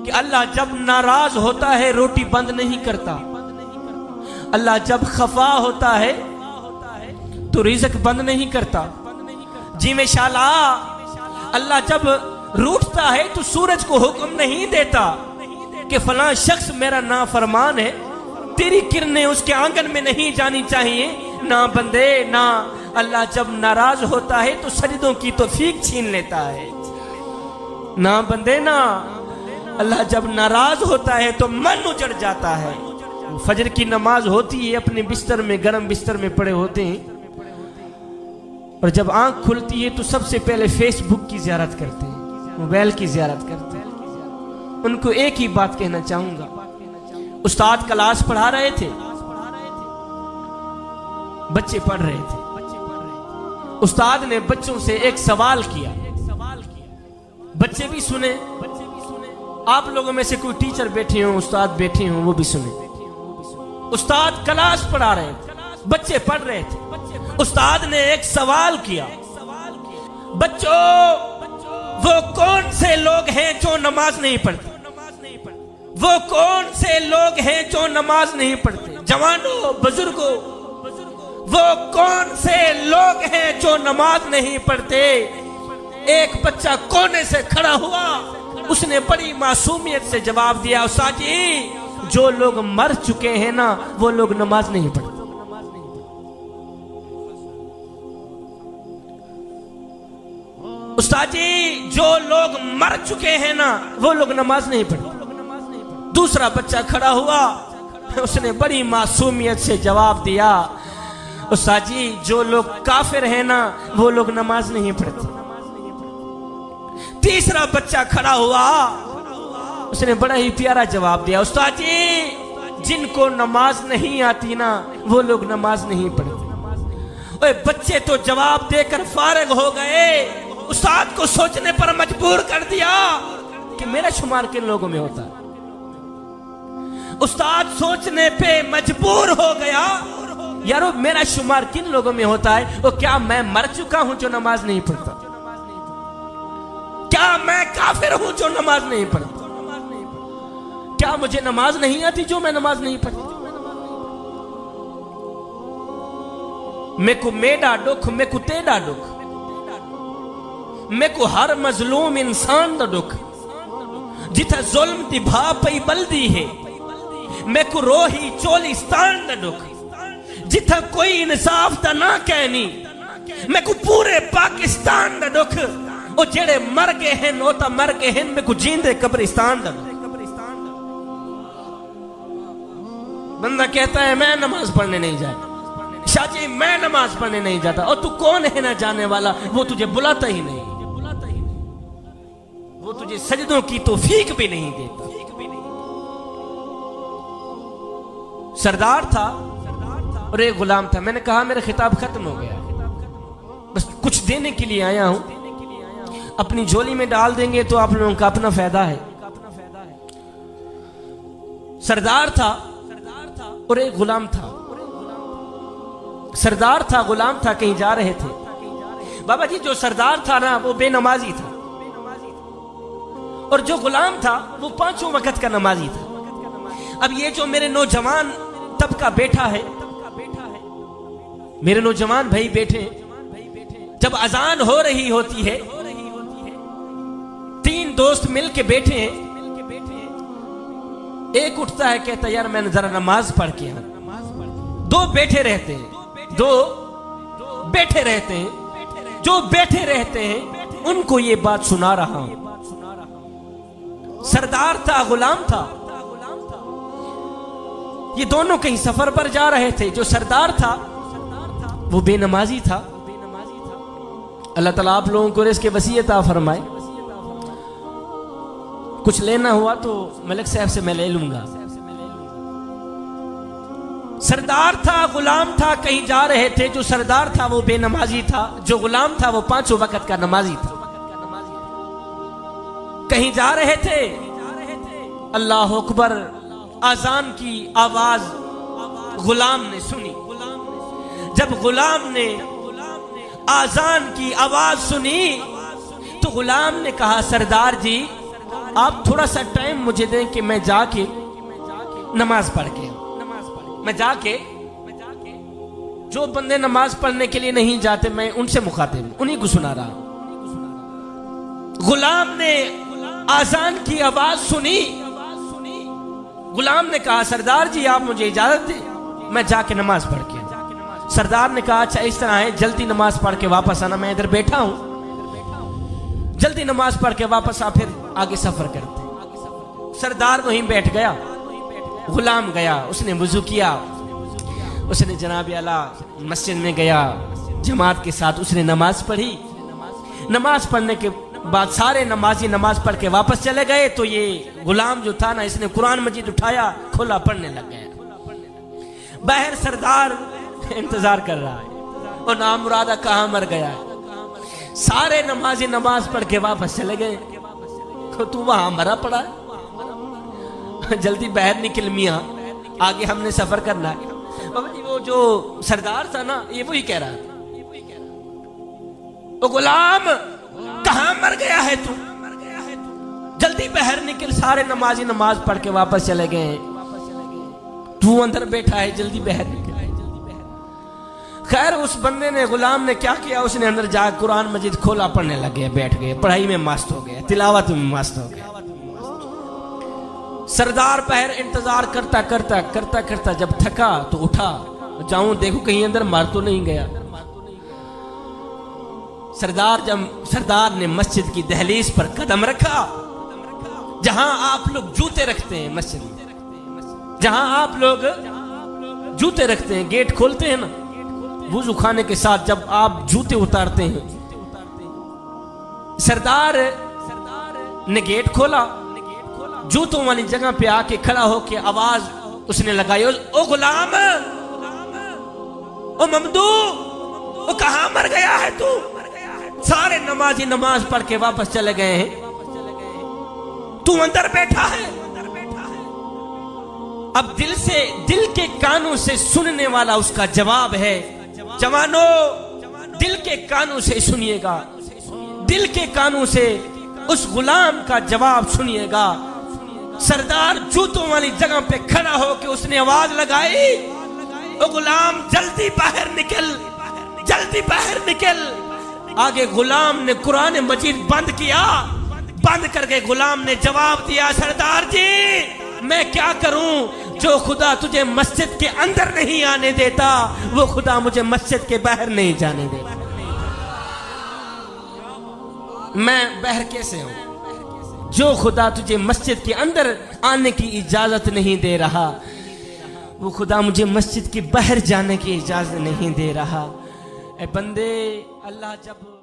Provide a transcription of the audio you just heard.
कि अल्लाह जब नाराज होता है रोटी बंद नहीं करता, अल्लाह जब खफा होता है तो रिज़्क बंद नहीं करता। जी में शाला अल्लाह जब रूठता है तो सूरज को हुक्म नहीं देता कि फलां शख्स मेरा नाफरमान है, तेरी किरणें उसके आंगन में नहीं जानी चाहिए। ना बंदे ना, अल्लाह जब नाराज होता है तो सजदों की तौफीक छीन लेता है। ना बंदे ना, अल्लाह जब नाराज होता है तो मन उजड़ जाता है। फजर की नमाज होती है, अपने बिस्तर में, गर्म बिस्तर में पड़े होते हैं, और जब आंख खुलती है तो सबसे पहले फेसबुक की ज़ियारत करते हैं, मोबाइल की ज़ियारत करते हैं। उनको एक ही बात कहना चाहूंगा, उस्ताद क्लास पढ़ा रहे थे, बच्चे पढ़ रहे थे, उस्ताद ने बच्चों से एक सवाल किया, बच्चे भी सुने, आप लोगों में से कोई टीचर बैठे हो, उस्ताद बैठे हो, वो भी सुने। उस्ताद क्लास पढ़ा रहे थे, बच्चे पढ़ रहे थे, उस्ताद ने एक सवाल किया, बच्चों वो कौन से लोग हैं जो नमाज नहीं पढ़ते? वो कौन से लोग हैं जो नमाज नहीं पढ़ते? जवानों, बुजुर्गों, वो कौन से लोग हैं जो नमाज नहीं पढ़ते? एक बच्चा कोने से खड़ा हुआ, उसने बड़ी मासूमियत से जवाब दिया, उस्ताद जी जो लोग मर चुके हैं ना वो लोग नमाज नहीं पढ़ते। उस्ताद जी जो लोग मर चुके हैं ना वो लोग नमाज नहीं पढ़ते। दूसरा बच्चा खड़ा हुआ, उसने बड़ी मासूमियत से जवाब दिया, उस्ताद जी जो लोग काफिर हैं ना वो लोग नमाज नहीं पढ़ते। तीसरा बच्चा खड़ा हुआ, उसने बड़ा ही प्यारा जवाब दिया, उस्ताद जी जिनको नमाज नहीं आती ना वो लोग नमाज नहीं पढ़ते। ओए बच्चे तो जवाब देकर फारिग हो गए, उस्ताद को सोचने पर मजबूर कर दिया कि मेरा शुमार किन लोगों में होता है। उस्ताद सोचने पे मजबूर हो गया, यारो मेरा शुमार किन लोगों में होता है? वो क्या मैं मर चुका हूं जो नमाज नहीं पढ़ता? क्या मैं काफिर हूं जो नमाज नहीं पढ़ता? क्या मुझे नमाज नहीं आती जो मैं नमाज नहीं पढ़ता? मेको मेरा दुख, मेको तेरा दुख, मेको हर मजलूम इंसान दा दुख, जिथा जुल्म दी भा पई बल्दी है, मेको रोही चोलिस्तान दा दुख, जिथा कोई इंसाफ दा ना कहनी, मेको पूरे पाकिस्तान दा दुख, ओ जेड़े मर गए हैं ओ ता मर गए हैं, मेको जींदे कब्रिस्तान दा दुख। बंदा कहता है मैं नमाज पढ़ने नहीं जाता, शाजी मैं नमाज पढ़ने नहीं जाता, और तू कौन है ना जाने वाला? वो तुझे बुलाता ही नहीं, वो तुझे सजदों की तौफीक भी नहीं देता। सरदार था और एक गुलाम था। मैंने कहा मेरा खिताब खत्म हो गया, बस कुछ देने के लिए आया हूं, अपनी झोली में डाल देंगे तो आप लोगों का अपना फायदा है। सरदार था और एक गुलाम था। सरदार था, गुलाम था, कहीं जा रहे थे। बाबा जी जो सरदार था ना वो बेनमाजी था, और जो गुलाम था वो पांचों वक्त का नमाजी था। अब ये जो मेरे नौजवान तबका बैठा है, मेरे नौजवान भाई बैठे, जब अजान हो रही होती है, तीन दोस्त मिल के बैठे हैं, एक उठता है कहता यार मैं जरा नमाज पढ़ के आऊं। दो बैठे रहते हैं, दो बैठे रहते हैं, जो बैठे रहते हैं उनको ये बात सुना रहा हूं। सरदार था, गुलाम था, ये दोनों कहीं सफर पर जा रहे थे। जो सरदार था वो बेनमाजी था। अल्लाह ताला आप लोगों को इसके वसीयत फरमाए। कुछ लेना हुआ तो मलिक साहब से मैं ले लूंगा। सरदार था, गुलाम था, कहीं जा रहे थे। जो सरदार था वो बेनमाजी था, जो गुलाम था वो पांचों वक्त का नमाजी था। कहीं जा रहे थे, अल्लाह अकबर आजान की आवाज गुलाम ने सुनी। जब गुलाम ने आजान की आवाज सुनी तो गुलाम ने कहा सरदार जी आप थोड़ा सा टाइम मुझे दें कि मैं जाके नमाज पढ़ के मैं जाके जो बंदे नमाज पढ़ने के लिए नहीं जाते मैं उनसे मुखातिब उन्हीं को सुना रहा। गुलाम ने आजान की आवाज सुनी। गुलाम ने कहा सरदार जी आप मुझे इजाजत दें मैं जाके नमाज पढ़ के। सरदार ने कहा अच्छा इस तरह है जल्दी नमाज पढ़ के वापस आना, मैं इधर बैठा हूं, जल्दी नमाज पढ़ के वापस आ फिर आगे सफर करते। सरदार वहीं बैठ गया, गुलाम गया, उसने वुजू किया, उसने जनाब आला मस्जिद में गया, जमात के साथ उसने नमाज पढ़ी। नमाज पढ़ने के बाद सारे नमाजी नमाज पढ़ के वापस चले गए तो ये गुलाम जो था ना इसने कुरान मजीद उठाया, खोला, पढ़ने लग गया। बाहर सरदार इंतजार कर रहा है और नामुरादा कहाँ मर गया है। सारे नमाजी नमाज पढ़ के वापस चले गए तो तू वहां मरा पड़ा है, जल्दी बाहर निकल मियां, आगे हमने सफर करना है। बाबा जी वो जो सरदार था ना ये वही कह रहा था, ओ गुलाम कहां मर गया है तू, जल्दी बाहर निकल, सारे नमाजी नमाज पढ़ के वापस चले गए, तू अंदर बैठा है, जल्दी बाहर निकल। खैर उस बंदे ने गुलाम ने क्या किया, उसने अंदर जाकर कुरान मजीद खोला, पढ़ने लग गया, बैठ गए, पढ़ाई में मस्त हो गया, तिलावत में मस्त हो गया। सरदार बाहर इंतजार करता करता करता करता जब थका तो उठा, जाऊं देखो कहीं अंदर मार तो नहीं गया। सरदार ने मस्जिद की दहलीज पर कदम रखा, जहां आप लोग जूते रखते हैं, मस्जिद में जहां आप लोग जूते रखते हैं, गेट खोलते हैं ना वुजू खाने के साथ, जब आप जूते उतारते हैं, सरदार ने गेट खोला, जूतों वाली जगह पे आके खड़ा होके आवाज उसने लगाई, ओ गुलाम, ओ ममदू, ओ कहां मर गया है तू। सारे नमाजी नमाज पढ़ के वापस चले गए हैं, तू अंदर बैठा है। अब दिल के कानों से सुनने वाला उसका जवाब है। जवानों दिल के कानों से सुनिएगा, दिल के कानों से उस गुलाम का जवाब सुनिएगा। सरदार जूतों वाली जगह पे खड़ा होकर उसने आवाज लगाई, ओ गुलाम जल्दी बाहर निकल, जल्दी बाहर निकल। आगे गुलाम ने कुरान मजीद बंद किया, बंद करके गुलाम ने जवाब दिया, सरदार जी मैं क्या करूं, जो खुदा तुझे मस्जिद के अंदर नहीं आने देता वो खुदा मुझे मस्जिद के बाहर नहीं जाने देता। मैं बाहर कैसे हूं, जो खुदा तुझे मस्जिद के अंदर आने की इजाजत नहीं दे रहा वो खुदा मुझे मस्जिद के बाहर जाने की इजाजत नहीं दे रहा। ए बंदे, अल्लाह जब